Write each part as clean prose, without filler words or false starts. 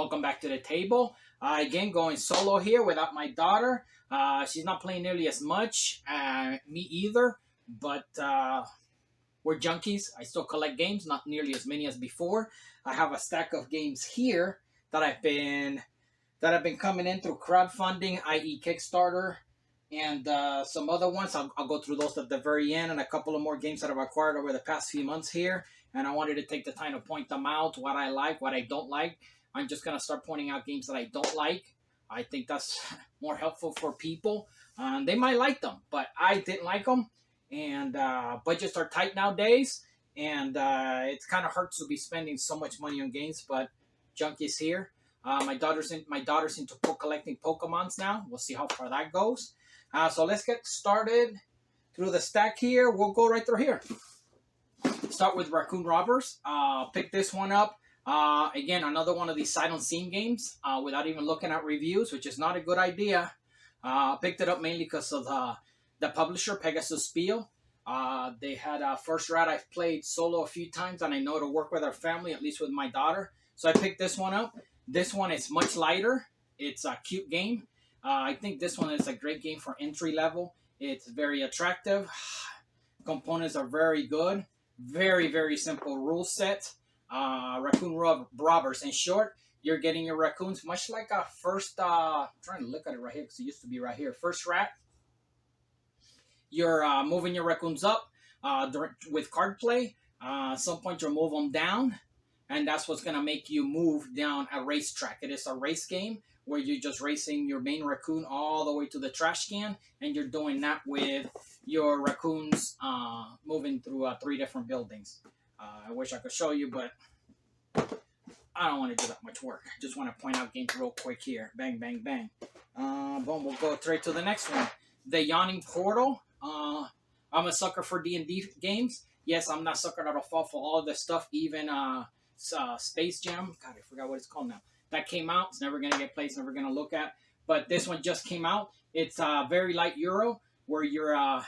Welcome back to the table. Again, going solo here without my daughter. She's not playing nearly as much. Me either. But we're junkies. I still collect games, not nearly as many as before. I have a stack of games here that I've been coming in through crowdfunding, i.e., Kickstarter, and some other ones. I'll go through those at the very end, and a couple of more games that I've acquired over the past few months here. And I wanted to take the time to point them out, what I like, what I don't like. I'm just going to start pointing out games that I don't like. I think that's more helpful for people. They might like them, but I didn't like them. And budgets are tight nowadays. And it kind of hurts to be spending so much money on games, but junk is here. My daughter's into collecting Pokemons now. We'll see how far that goes. So let's get started through the stack here. We'll go right through here. Start with Raccoon Robbers. Pick this one up. Again, another one of these sight unseen games without even looking at reviews, which is not a good idea. Picked it up mainly because of the publisher, Pegasus Spiel. They had First Rat I've played solo a few times, and I know it'll work with our family, at least with my daughter. So I picked this one up. This one is much lighter. It's a cute game. I think this one is a great game for entry level. It's very attractive. Components are very good. Very, very simple rule set. Raccoon Robbers. In short, you're getting your raccoons much like a first. I'm trying to look at it right here because it used to be right here. First Rat. You're moving your raccoons up with card play. At some point, you'll move them down, and that's what's going to make you move down a racetrack. It is a race game where you're just racing your main raccoon all the way to the trash can, and you're doing that with your raccoons moving through 3 different buildings. I wish I could show you, but I don't want to do that much work. I just want to point out games real quick here. Bang, bang, bang. Boom, we'll go straight to the next one. The Yawning Portal. I'm a sucker for D&D games. Yes, I'm not sucker that'll fall for all this stuff, even Space Jam. God, I forgot what it's called now. That came out. It's never going to get played. It's never going to look at. But this one just came out. It's a very light Euro where you're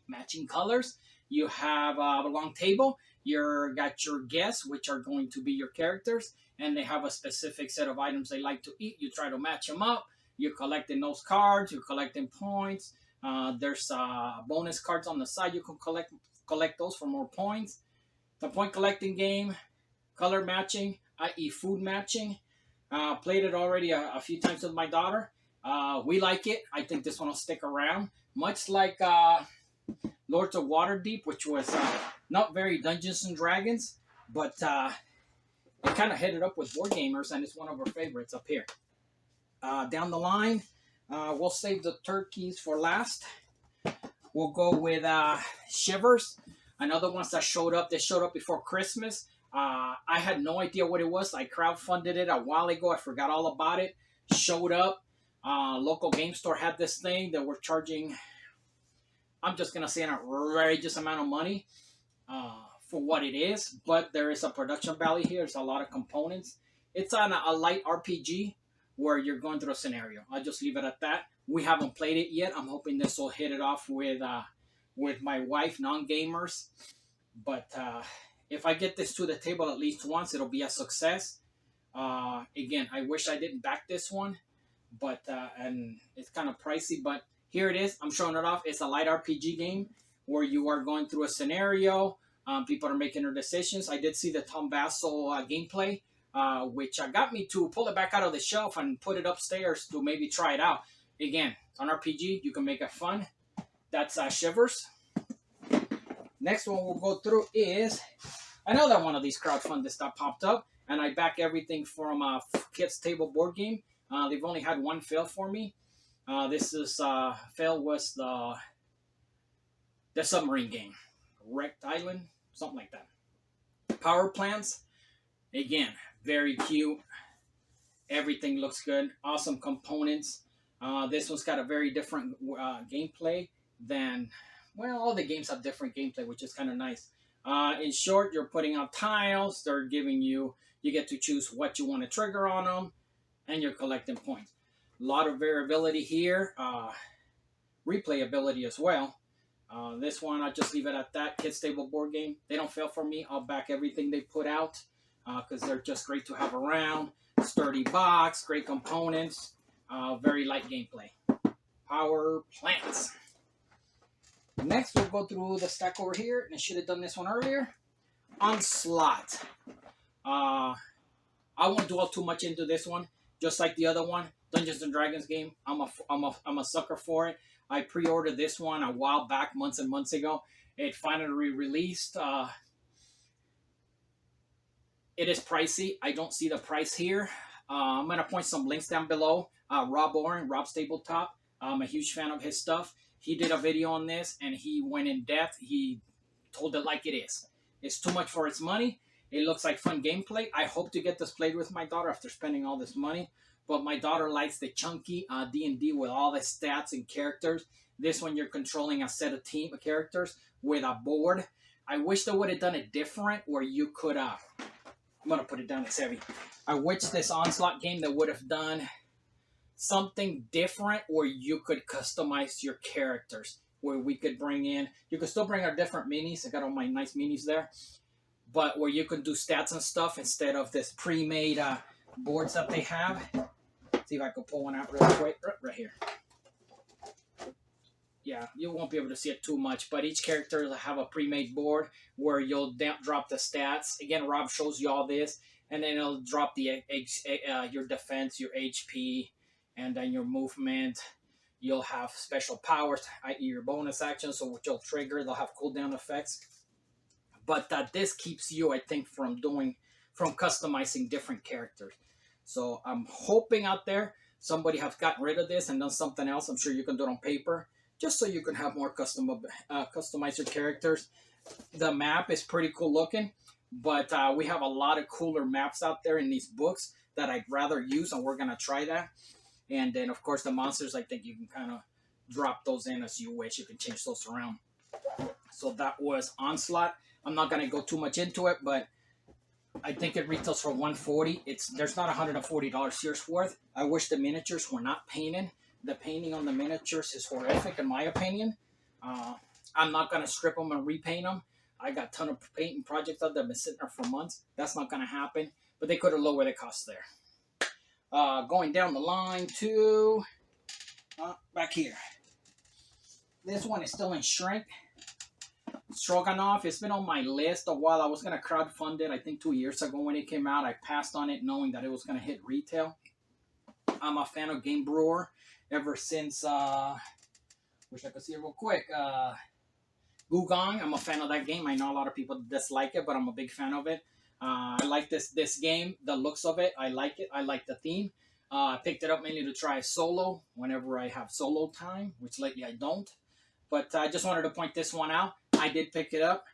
matching colors. You have a long table. You got your guests, which are going to be your characters, and they have a specific set of items they like to eat. You try to match them up. You're collecting those cards. You're collecting points. There's bonus cards on the side. You can collect those for more points. The point collecting game, color matching, i.e. food matching. Played it already a few times with my daughter. We like it. I think this one will stick around. Much like Lords of Waterdeep, which was not very Dungeons and Dragons, but it kind of hit it up with board gamers, and it's one of our favorites up here. Down the line, we'll save the turkeys for last. We'll go with Shivers, another one that showed up. They showed up before Christmas. I had no idea what it was. I crowdfunded it a while ago. I forgot all about it. Showed up. Local game store had this thing that were charging, I'm just going to say, an outrageous amount of money for what it is. But there is a production value here. There's a lot of components. It's on a light RPG where you're going through a scenario. I'll just leave it at that. We haven't played it yet. I'm hoping this will hit it off with my wife, non-gamers. But if I get this to the table at least once, it'll be a success. Again, I wish I didn't back this one, but and it's kind of pricey. But here it is. I'm showing it off. It's a light RPG game where you are going through a scenario. People are making their decisions. I did see the Tom Vassal gameplay, which got me to pull it back out of the shelf and put it upstairs to maybe try it out. Again, it's an RPG. You can make it fun. That's Shivers. Next one we'll go through is another one of these crowdfunders that popped up, and I back everything from Kids Table Board Game. They've only had one fail for me. This is fail was the submarine game, Wrecked Island, something like that. Power Plants, again, very cute. Everything looks good. Awesome components. This one's got a very different gameplay than, well, all the games have different gameplay, which is kind of nice. In short, you're putting out tiles. They're giving you get to choose what you want to trigger on them, and you're collecting points. A lot of variability here. Replayability as well. This one, I'll just leave it at that. Kids Table Board Game. They don't fail for me. I'll back everything they put out. because they're just great to have around. Sturdy box, great components, very light gameplay. Power plants. Next, we'll go through the stack over here, and I should have done this one earlier. Onslaught. I won't dwell too much into this one. Just like the other one, Dungeons and Dragons game. I'm a sucker for it. I pre-ordered this one a while back, months and months ago. It finally released. It is pricey. I don't see the price here. I'm gonna point some links down below. Rob Oren, Rob's Tabletop. I'm a huge fan of his stuff. He did a video on this and he went in depth. He told it like it is. It's too much for its money. It looks like fun gameplay. I hope to get this played with my daughter after spending all this money. But my daughter likes the chunky D&D with all the stats and characters. This one, you're controlling a set of team of characters with a board. I wish they would have done it different where you could... I'm going to put it down, it's heavy. I wish this Onslaught game that would have done something different where you could customize your characters. Where we could bring in... You could still bring our different minis. I got all my nice minis there. But where you can do stats and stuff instead of this pre-made boards that they have. See if I can pull one out real quick. Right here. Yeah, you won't be able to see it too much, but each character will have a pre-made board where you'll drop the stats. Again, Rob shows you all this, and then it'll drop the your defense, your HP, and then your movement. You'll have special powers, i.e. your bonus actions, so which you'll trigger. They'll have cooldown effects. But this keeps you, I think, from customizing different characters. So I'm hoping out there somebody has gotten rid of this and done something else. I'm sure you can do it on paper, just so you can have more customize your characters. The map is pretty cool looking, but we have a lot of cooler maps out there in these books that I'd rather use, and we're going to try that. And then, of course, the monsters, I think you can kind of drop those in as you wish. You can change those around. So that was Onslaught. I'm not going to go too much into it, but I think it retails for $140. There's not $140 here's worth. I wish the miniatures were not painted. The painting on the miniatures is horrific, in my opinion. I'm not going to strip them and repaint them. I got a ton of painting projects out there that have been sitting there for months. That's not going to happen, but they could have lowered the cost there. Going down the line to back here. This one is still in shrink. Stroganoff, it's been on my list a while. I was going to crowdfund it, I think 2 years ago when it came out. I passed on it knowing that it was going to hit retail. I'm a fan of Game Brewer ever since, wish I could see it real quick, Gugong. I'm a fan of that game. I know a lot of people dislike it, but I'm a big fan of it. I like this game, the looks of it. I like it. I like the theme. I picked it up mainly to try solo whenever I have solo time, which lately I don't. But I just wanted to point this one out. I did pick it up,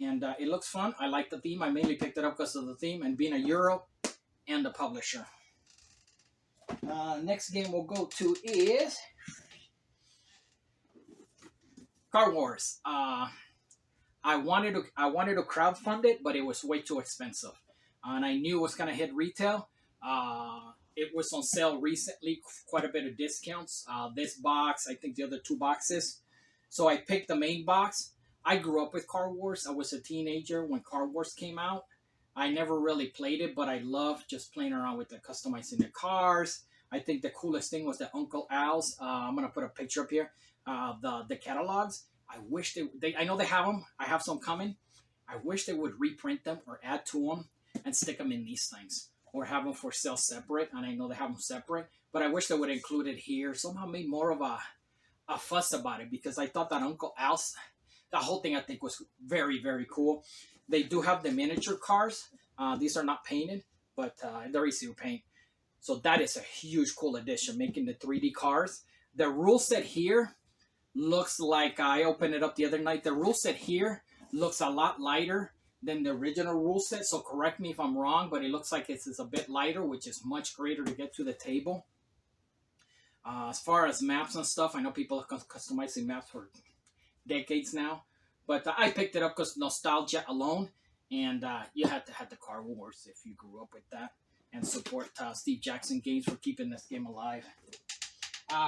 and it looks fun. I like the theme. I mainly picked it up because of the theme and being a Euro and the publisher. Next game we'll go to is Card Wars. I wanted to crowdfund it, but it was way too expensive, and I knew it was gonna hit retail. It was on sale recently, quite a bit of discounts. This box, I think the other two boxes. So I picked the main box. I grew up with Card Wars. I was a teenager when Card Wars came out. I never really played it, but I loved just playing around with the customizing the cars. I think the coolest thing was the Uncle Al's. I'm gonna put a picture up here. The catalogs. I wish they. I know they have them. I have some coming. I wish they would reprint them or add to them and stick them in these things, or have them for sale separate. And I know they have them separate, but I wish they would include it here. Somehow made more of a fuss about it, because I thought that Uncle Al's, the whole thing I think was very, very cool. They do have the miniature cars. These are not painted, but they're easy to paint. So that is a huge cool addition, making the 3D cars. The rule set here looks like, I opened it up the other night. The rule set here looks a lot lighter than the original rule set. So correct me if I'm wrong, but it looks like it's a bit lighter, which is much greater to get to the table. As far as maps and stuff, I know people are customizing maps for decades now, but I picked it up because nostalgia alone, and you had to have the Card Wars if you grew up with that, and support Steve Jackson Games for keeping this game alive.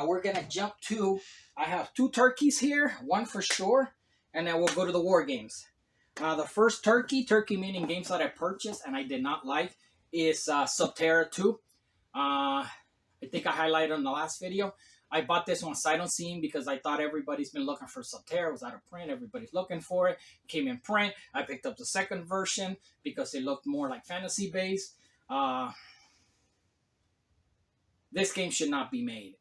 We're going to jump to, I have two turkeys here, one for sure, and then we'll go to the War Games. The first turkey meaning games that I purchased and I did not like, is Subterra 2. I think I highlighted in the last video. I bought this one sight unseen because I thought everybody's been looking for Subterra. It was out of print. Everybody's looking for it. Came in print. I picked up the second version because it looked more like fantasy based. This game should not be made.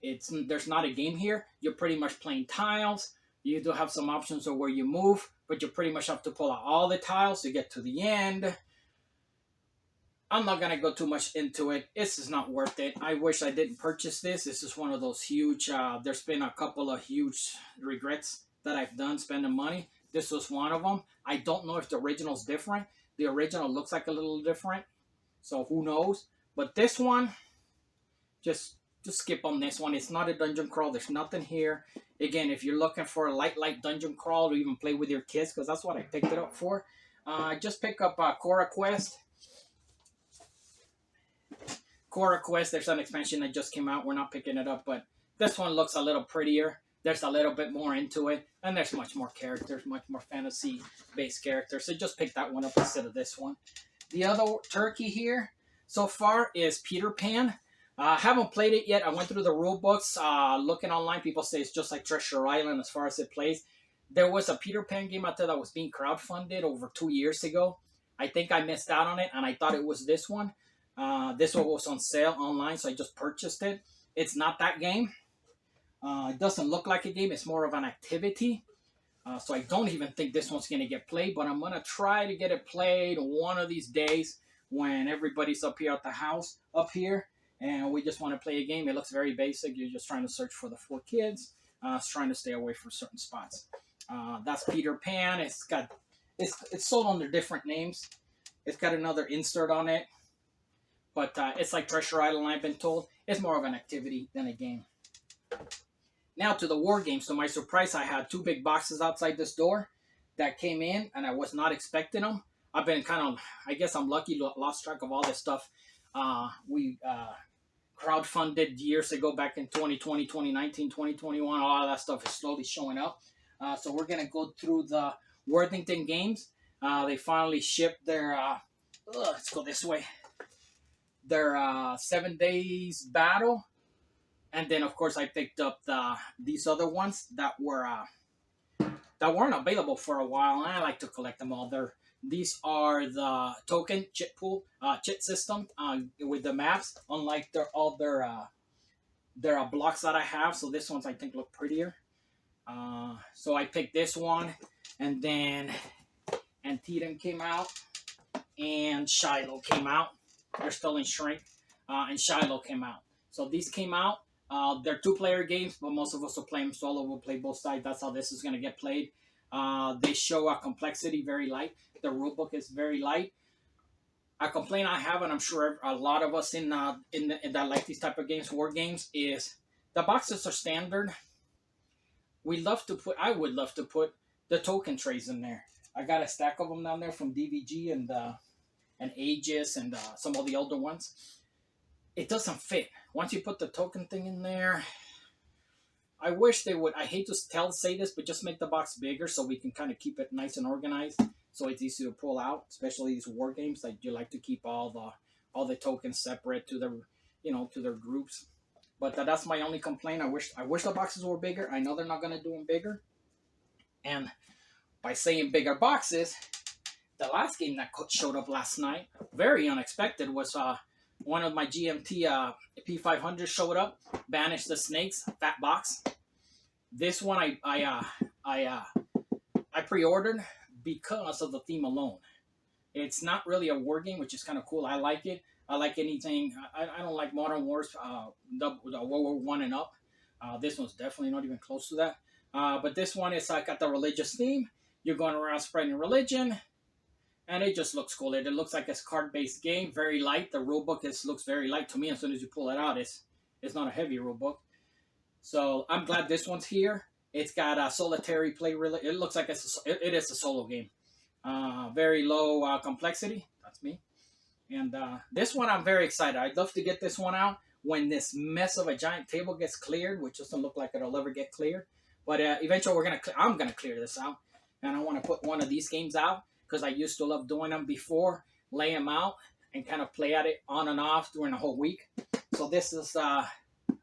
There's not a game here. You're pretty much playing tiles. You do have some options of where you move, but you pretty much have to pull out all the tiles to get to the end. I'm not going to go too much into it. This is not worth it. I wish I didn't purchase this. This is one of those huge, there's been a couple of huge regrets that I've done spending money. This was one of them. I don't know if the original's different. The original looks like a little different, so who knows. But this one, just skip on this one. It's not a dungeon crawl. There's nothing here. Again, if you're looking for a light dungeon crawl to even play with your kids, because that's what I picked it up for, just pick up Cora Quest. Cora Quest, there's an expansion that just came out. We're not picking it up, but this one looks a little prettier. There's a little bit more into it, and there's much more characters, much more fantasy-based characters. So just pick that one up instead of this one. The other turkey here so far is Peter Pan. I haven't played it yet. I went through the rule books. Looking online, people say it's just like Treasure Island as far as it plays. There was a Peter Pan game out there that was being crowdfunded over 2 years ago. I think I missed out on it, and I thought it was this one. This one was on sale online, so I just purchased it. It's not that game. It doesn't look like a game. It's more of an activity. So I don't even think this one's going to get played, but I'm going to try to get it played one of these days when everybody's up here at the house, up here, and we just want to play a game. It looks very basic. You're just trying to search for the 4 kids. It's trying to stay away from certain spots. That's Peter Pan. It's sold under different names. It's got another insert on it. But it's like Treasure Island, I've been told. It's more of an activity than a game. Now to the war games. To my surprise, I had 2 big boxes outside this door that came in, and I was not expecting them. I've been I guess I'm lucky, lost track of all this stuff. We crowdfunded years ago, back in 2020, 2019, 2021. All of that stuff is slowly showing up. So we're going to go through the Worthington games. They finally shipped their, let's go this way. Their 7 days battle, and then of course I picked up these other ones that weren't available for a while, and I like to collect them all. These are the token chit pool chit system with the maps, unlike their other blocks that I have. So this ones I think look prettier. So I picked this one, and then Antietam came out, and Shiloh came out. They're still in shrink, and Shiloh came out. So these came out. They're 2-player games, but most of us will play them solo. We'll play both sides. That's how this is going to get played. They show a complexity very light. The rulebook is very light. A complaint I have, and I'm sure a lot of us in that like these type of games, war games, is the boxes are standard. I would love to put the token trays in there. I got a stack of them down there from DVG and Aegis and some of the older ones. It doesn't fit. Once you put the token thing in there, I wish they would. I hate to say this, but just make the box bigger so we can kind of keep it nice and organized, so it's easy to pull out. Especially these war games, like you like to keep all the tokens separate to their groups. But that's my only complaint. I wish the boxes were bigger. I know they're not gonna do them bigger, and by saying bigger boxes, the last game that showed up last night, very unexpected, was one of my GMT P500 showed up. Banish the Snakes, fat box. This one I pre-ordered because of the theme alone. It's not really a war game, which is kind of cool. I like it. I like anything. I don't like Modern Wars, the World War I and up. This one's definitely not even close to that. But this one is got the religious theme. You're going around spreading religion. And it just looks cool. It looks like it's a card-based game, very light. The rulebook looks very light to me. As soon as you pull it out, it's not a heavy rulebook. So I'm glad this one's here. It's got a solitary play. It looks like it is a solo game. Very low complexity. That's me. And this one I'm very excited. I'd love to get this one out when this mess of a giant table gets cleared, which doesn't look like it'll ever get cleared. But eventually I'm gonna clear this out, and I want to put one of these games out. because I used to love doing them before, lay them out and kind of play at it on and off during the whole week. So this is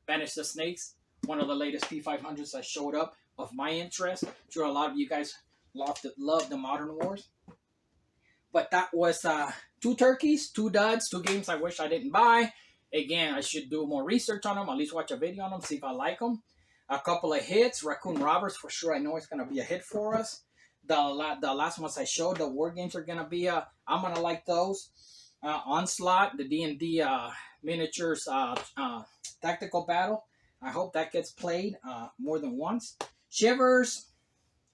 Banish the Snakes, one of the latest P500s that showed up of my interest. I'm sure a lot of you guys love the Modern Wars. But that was 2 turkeys, 2 duds, 2 games I wish I didn't buy. Again, I should do more research on them, at least watch a video on them, see if I like them. A couple of hits, Raccoon Robbers, for sure I know it's going to be a hit for us. The last ones I showed, the war games are going to be, I'm going to like those. Onslaught, the D&D miniatures tactical battle. I hope that gets played more than once. Shivers,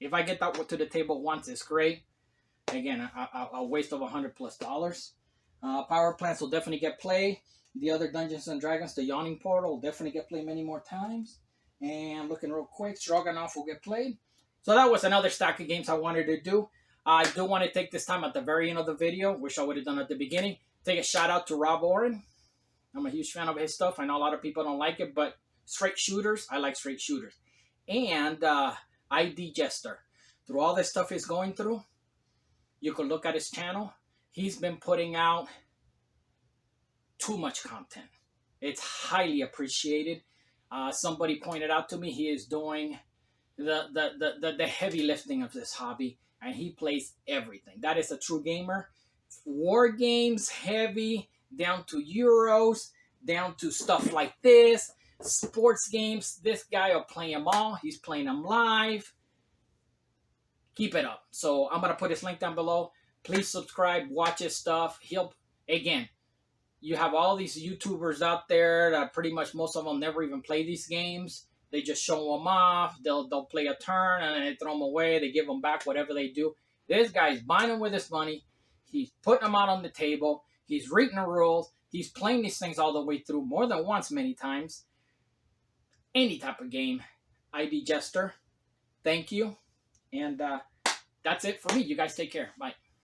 if I get that to the table once, it's great. Again, a waste of $100+. Power plants will definitely get played. The other Dungeons and Dragons, the Yawning Portal, will definitely get played many more times. And looking real quick, Stroganoff will get played. So that was another stack of games I wanted to do. I do want to take this time at the very end of the video, wish I would have done at the beginning, take a shout out to Rob Oren. I'm a huge fan of his stuff. I know a lot of people don't like it, but straight shooters, I like straight shooters. And ID Jester. Through all this stuff he's going through, you can look at his channel. He's been putting out too much content. It's highly appreciated. Somebody pointed out to me he is doing the heavy lifting of this hobby, and he plays everything. That is a true gamer. War games, heavy, down to Euros, down to stuff like this. Sports games, this guy will play them all. He's playing them live. Keep it up. So I'm going to put his link down below. Please subscribe, watch his stuff. Again, you have all these YouTubers out there that pretty much most of them never even play these games. They just show them off. They'll play a turn and then they throw them away. They give them back, whatever they do. This guy's buying them with his money. He's putting them out on the table. He's reading the rules. He's playing these things all the way through more than once, many times. Any type of game. ID Jester. Thank you. And that's it for me. You guys take care. Bye.